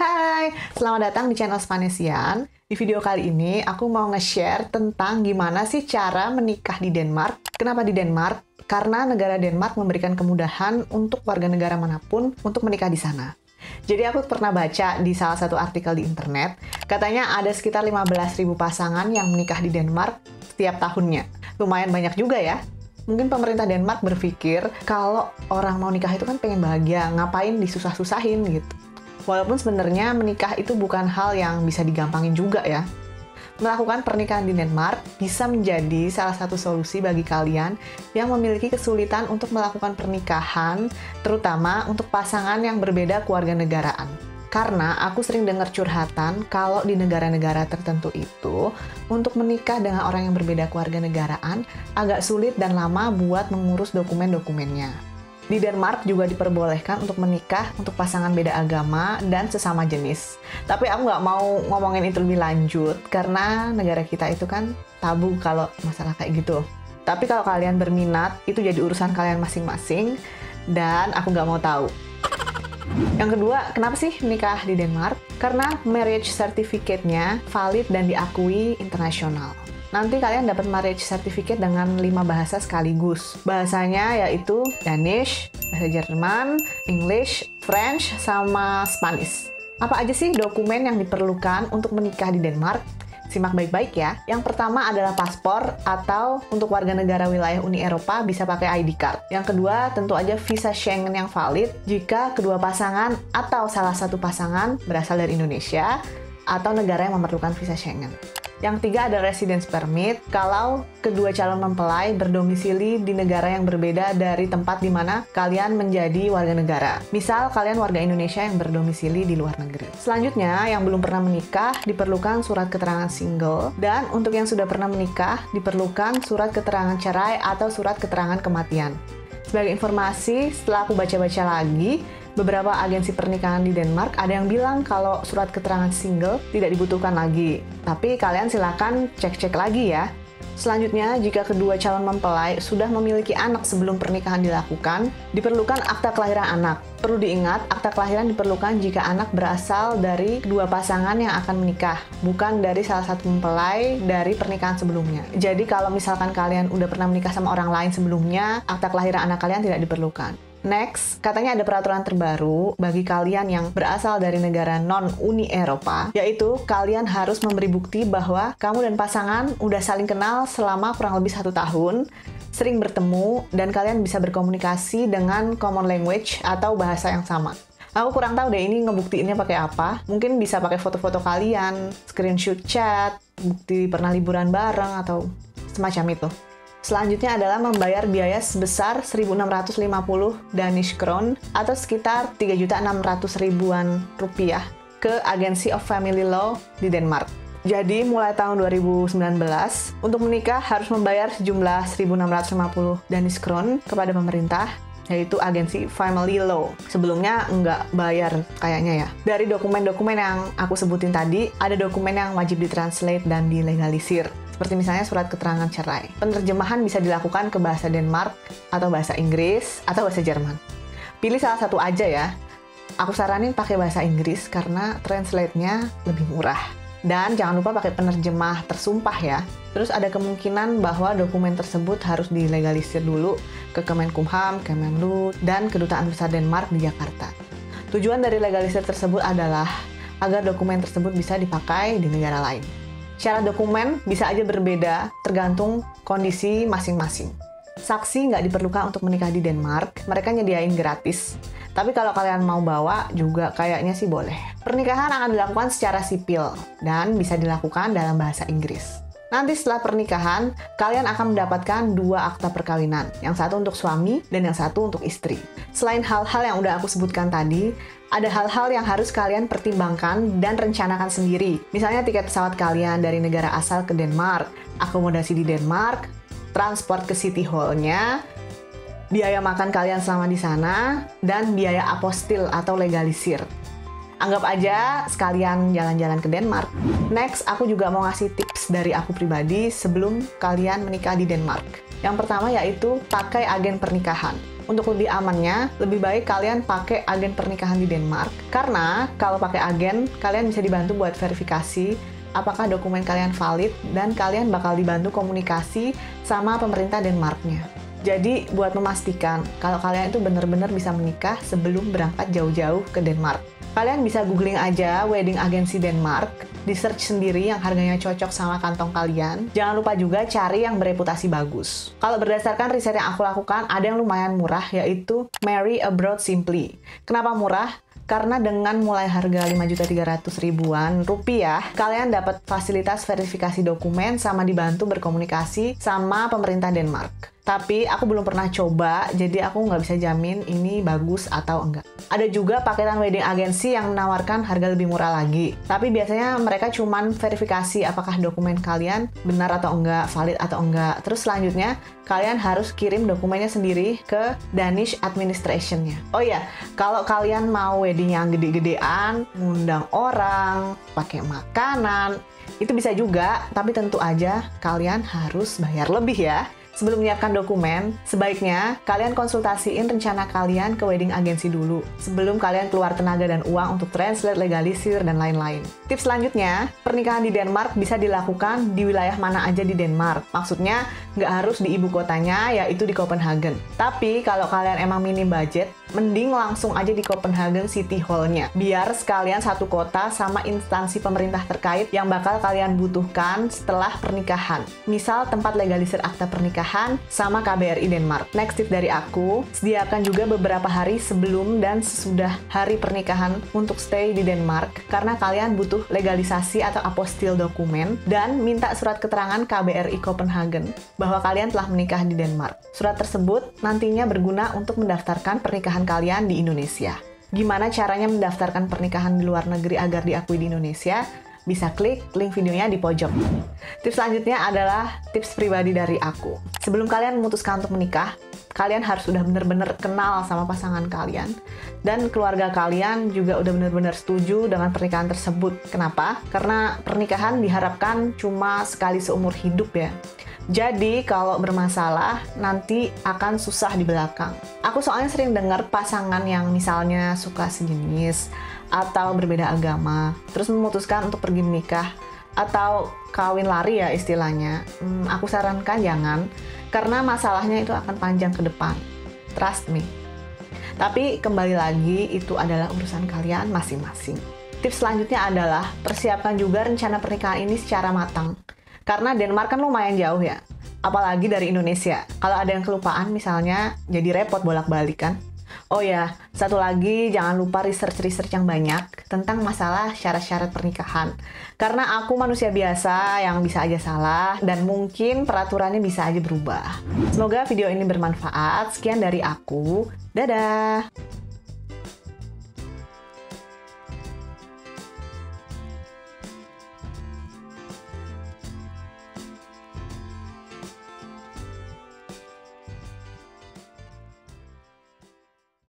Hai, selamat datang di channel Spanesian. Di video kali ini aku mau nge-share tentang gimana sih cara menikah di Denmark. Kenapa di Denmark? Karena negara Denmark memberikan kemudahan untuk warga negara manapun untuk menikah di sana. Jadi aku pernah baca di salah satu artikel di internet, katanya ada sekitar 15.000 pasangan yang menikah di Denmark setiap tahunnya. Lumayan banyak juga ya. Mungkin pemerintah Denmark berpikir kalau orang mau nikah itu kan pengen bahagia, ngapain disusah-susahin gitu. Walaupun sebenarnya menikah itu bukan hal yang bisa digampangin juga ya. Melakukan pernikahan di Denmark bisa menjadi salah satu solusi bagi kalian yang memiliki kesulitan untuk melakukan pernikahan, terutama untuk pasangan yang berbeda kewarganegaraan. Karena aku sering dengar curhatan kalau di negara-negara tertentu itu, untuk menikah dengan orang yang berbeda kewarganegaraan agak sulit dan lama buat mengurus dokumen-dokumennya. Di Denmark juga diperbolehkan untuk menikah untuk pasangan beda agama dan sesama jenis. Tapi aku nggak mau ngomongin itu lebih lanjut, karena negara kita itu kan tabu kalau masalah kayak gitu. Tapi kalau kalian berminat, itu jadi urusan kalian masing-masing, dan aku nggak mau tahu. Yang kedua, kenapa sih menikah di Denmark? Karena marriage certificate-nya valid dan diakui internasional. Nanti kalian dapat marriage certificate dengan 5 bahasa sekaligus. Bahasanya yaitu Danish, bahasa Jerman, English, French, sama Spanish. Apa aja sih dokumen yang diperlukan untuk menikah di Denmark? Simak baik-baik ya. Yang pertama adalah paspor, atau untuk warga negara wilayah Uni Eropa bisa pakai ID card. Yang kedua tentu aja visa Schengen yang valid jika kedua pasangan atau salah satu pasangan berasal dari Indonesia atau negara yang memerlukan visa Schengen. Yang ketiga ada residence permit, kalau kedua calon mempelai berdomisili di negara yang berbeda dari tempat di mana kalian menjadi warga negara. Misal kalian warga Indonesia yang berdomisili di luar negeri. Selanjutnya, yang belum pernah menikah diperlukan surat keterangan single, dan untuk yang sudah pernah menikah diperlukan surat keterangan cerai atau surat keterangan kematian. Sebagai informasi, setelah aku baca-baca lagi, beberapa agensi pernikahan di Denmark ada yang bilang kalau surat keterangan single tidak dibutuhkan lagi. Tapi kalian silakan cek-cek lagi ya. Selanjutnya, jika kedua calon mempelai sudah memiliki anak sebelum pernikahan dilakukan, diperlukan akta kelahiran anak. Perlu diingat, akta kelahiran diperlukan jika anak berasal dari kedua pasangan yang akan menikah, bukan dari salah satu mempelai dari pernikahan sebelumnya. Jadi kalau misalkan kalian udah pernah menikah sama orang lain sebelumnya, akta kelahiran anak kalian tidak diperlukan. Next, katanya ada peraturan terbaru bagi kalian yang berasal dari negara non-Uni Eropa, yaitu kalian harus memberi bukti bahwa kamu dan pasangan udah saling kenal selama kurang lebih 1 tahun, sering bertemu, dan kalian bisa berkomunikasi dengan common language atau bahasa yang sama. Aku kurang tahu deh ini ngebuktiinnya pakai apa. Mungkin bisa pakai foto-foto kalian, screenshot chat, bukti pernah liburan bareng, atau semacam itu. Selanjutnya adalah membayar biaya sebesar 1.650 Danish Krone atau sekitar 3.600.000-an rupiah ke Agency of Family Law di Denmark. Jadi mulai tahun 2019, untuk menikah harus membayar sejumlah 1.650 Danish Krone kepada pemerintah, yaitu Agensi Family Law. Sebelumnya nggak bayar kayaknya ya. Dari dokumen-dokumen yang aku sebutin tadi, ada dokumen yang wajib ditranslate dan dilegalisir. Seperti misalnya surat keterangan cerai. Penerjemahan bisa dilakukan ke bahasa Denmark, atau bahasa Inggris, atau bahasa Jerman. Pilih salah satu aja ya. Aku saranin pakai bahasa Inggris karena translate-nya lebih murah. Dan jangan lupa pakai penerjemah tersumpah ya. Terus ada kemungkinan bahwa dokumen tersebut harus dilegalisir dulu ke Kemenkumham, Kemenlu, dan Kedutaan Besar Denmark di Jakarta. Tujuan dari legalisir tersebut adalah agar dokumen tersebut bisa dipakai di negara lain. Syarat dokumen bisa aja berbeda tergantung kondisi masing-masing. Saksi nggak diperlukan untuk menikah di Denmark, mereka nyediain gratis. Tapi kalau kalian mau bawa juga kayaknya sih boleh. Pernikahan akan dilakukan secara sipil dan bisa dilakukan dalam bahasa Inggris. Nanti setelah pernikahan, kalian akan mendapatkan 2 akta perkawinan. Yang satu untuk suami dan yang satu untuk istri. Selain hal-hal yang udah aku sebutkan tadi, ada hal-hal yang harus kalian pertimbangkan dan rencanakan sendiri. Misalnya tiket pesawat kalian dari negara asal ke Denmark, akomodasi di Denmark, transport ke City Hall-nya, biaya makan kalian selama di sana, dan biaya apostil atau legalisir. Anggap aja sekalian jalan-jalan ke Denmark. Next, aku juga mau ngasih tips dari aku pribadi sebelum kalian menikah di Denmark. Yang pertama yaitu pakai agen pernikahan. Untuk lebih amannya, lebih baik kalian pakai agen pernikahan di Denmark. Karena kalau pakai agen, kalian bisa dibantu buat verifikasi apakah dokumen kalian valid, dan kalian bakal dibantu komunikasi sama pemerintah Denmarknya. Jadi, buat memastikan kalau kalian itu benar-benar bisa menikah sebelum berangkat jauh-jauh ke Denmark. Kalian bisa googling aja wedding agency Denmark, di search sendiri yang harganya cocok sama kantong kalian. Jangan lupa juga cari yang bereputasi bagus. Kalau berdasarkan riset yang aku lakukan, ada yang lumayan murah, yaitu Marry Abroad Simply. Kenapa murah? Karena dengan mulai harga 5.300.000-an rupiah, kalian dapat fasilitas verifikasi dokumen sama dibantu berkomunikasi sama pemerintah Denmark. Tapi aku belum pernah coba, jadi aku nggak bisa jamin ini bagus atau enggak. Ada juga paketan wedding agency yang menawarkan harga lebih murah lagi. Tapi biasanya mereka cuman verifikasi apakah dokumen kalian benar atau enggak, valid atau enggak. Terus selanjutnya, kalian harus kirim dokumennya sendiri ke Danish Administration-nya. Oh iya, kalau kalian mau wedding yang gede-gedean, ngundang orang, pakai makanan, itu bisa juga, tapi tentu aja kalian harus bayar lebih ya. Sebelum menyiapkan dokumen, sebaiknya kalian konsultasiin rencana kalian ke wedding agency dulu, sebelum kalian keluar tenaga dan uang untuk translate, legalisir, dan lain-lain. Tips selanjutnya, pernikahan di Denmark bisa dilakukan di wilayah mana aja di Denmark. Maksudnya, nggak harus di ibu kotanya, yaitu di Copenhagen. Tapi, kalau kalian emang minim budget, mending langsung aja di Copenhagen City Hall-nya. Biar sekalian satu kota sama instansi pemerintah terkait yang bakal kalian butuhkan setelah pernikahan. Misal, tempat legalisir akta pernikahan, sama KBRI Denmark. Next tip dari aku, sediakan juga beberapa hari sebelum dan sesudah hari pernikahan untuk stay di Denmark, karena kalian butuh legalisasi atau apostil dokumen, dan minta surat keterangan KBRI Copenhagen bahwa kalian telah menikah di Denmark. Surat tersebut nantinya berguna untuk mendaftarkan pernikahan kalian di Indonesia. Gimana caranya mendaftarkan pernikahan di luar negeri agar diakui di Indonesia? Bisa klik link videonya di pojok. Tips selanjutnya adalah tips pribadi dari aku. Sebelum kalian memutuskan untuk menikah, kalian harus udah bener-bener kenal sama pasangan kalian. Dan keluarga kalian juga udah bener-bener setuju dengan pernikahan tersebut. Kenapa? Karena pernikahan diharapkan cuma sekali seumur hidup ya. Jadi kalau bermasalah, nanti akan susah di belakang. Aku soalnya sering dengar pasangan yang misalnya suka sejenis, atau berbeda agama, terus memutuskan untuk pergi menikah, atau kawin lari ya istilahnya. Aku sarankan jangan, karena masalahnya itu akan panjang ke depan. Trust me. Tapi kembali lagi, itu adalah urusan kalian masing-masing. Tips selanjutnya adalah, persiapkan juga rencana pernikahan ini secara matang. Karena Denmark kan lumayan jauh ya, apalagi dari Indonesia. Kalau ada yang kelupaan misalnya, jadi repot bolak-balik kan. Oh ya, satu lagi, jangan lupa research yang banyak tentang masalah syarat-syarat pernikahan. Karena aku manusia biasa yang bisa aja salah, dan mungkin peraturannya bisa aja berubah. Semoga video ini bermanfaat. Sekian dari aku. Dadah!